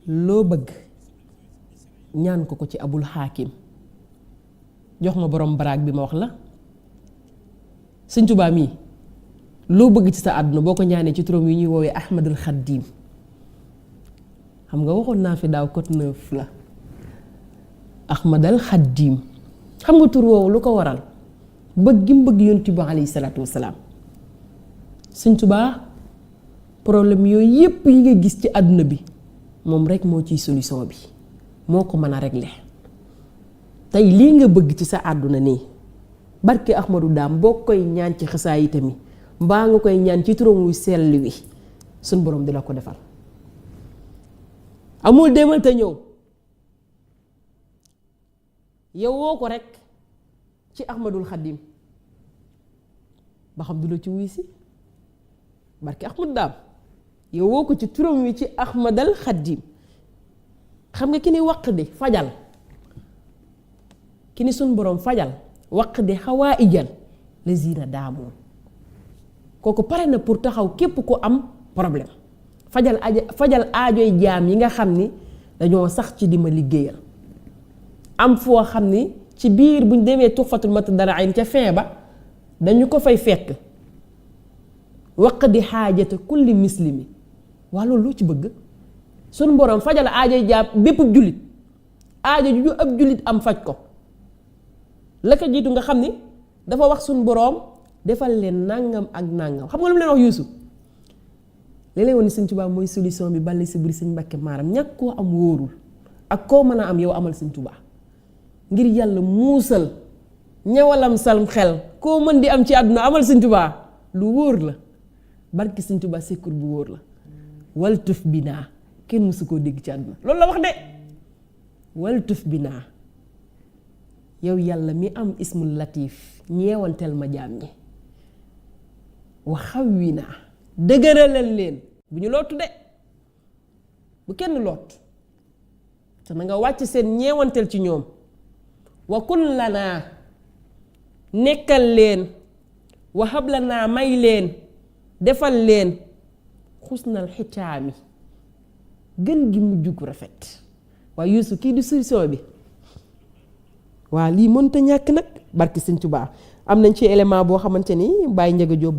loo bëgg ñaan ko ci abul xaakim jox ma borom baraag bi ma wax la Sëñ Tuubaa mii loo bëgg ci sa àdduna boo ko ñaanee ci turam yi ñuy woowee Ahmadul Xaddiim xam nga waxoon naa fi daaw code 9 la Ahmadul Xaddiim xam nga tur woowu lu ko waral bëgg gi mu bëgg Yonent bi alayhi salaatu wasalaam Sëñ Tuubaa problème yooyu yépp yi nga gis ci àdduna bi moom rekk moo ciy solution bi moo ko mën a régler tey lii nga bëgg ci sa àdduna nii barke Ahmadou Daam boo koy ñaan ci xasaayid mi mbaa nga koy ñaan ci turam wu sell wi suñ borom di la ko defal amul demal te ñëw yow woo ko rekk ci Ahmadul Xaddim ba xam du la ci wuy si barke Ahmadou Daam yow woo ko ci turam wi ci Ahmadul Xaddim xam nga ki ni waq di fajal ki ni suñ borom fajal waq di xawaa ijal la zina daamoo kooku pare na pour taxaw képp ku am problème fajal aajoy jaam yi nga xam ni dañoo sax ci di ma liggéeyal am foo xam ni ci biir buñ demee tuxfatul matdarain ca fin ba dañu ko fay fekk waq di xaajata kulli muslimi waa loolu loo ci bëgg suñ borom fajal aajoy jaam bépp jullit aajo ju ab jullit am faj ko la ko jiitu nga xam ni dafa wax suñ boroom defal leen nangam ak nangam xam nga lu mu leen wax Yuusu li leen woon ni Sëñ Tuubaa mooy solution bi bàlli si buri Sëñ Mbàkke Maaram ñàkk koo am wóorul ak koo mën a am yow amal Sëñ Tuubaa ngir yàlla muusal ñawalam salm xel koo mën di am ci àdduna amal Sëñ Tuubaa lu wóor la barki Sëñ Tuubaa sekkur bu wóor la waltuf bi naa kenn mësu koo dégg ci àdduna loolu la wax de waltuf bi naa yow yàlla mi am ismul latif ñeewanteel ma jaam ñi wa xawwi naa dëgëralal leen bu ñu lootu de bu kenn loot te na nga wàcc seen ñeewanteel ci ñoom wa kun lanaa nekkal leen wa hablanaa may leen defal leen xusnal xitaami gën gi mujj gu rafet waaye Yuusu kii di solution bi waa lii mënta ñàkk nag barki Sëñ Tuubaa am nañ ci élément boo xamante ni Baye Ndiaga Diop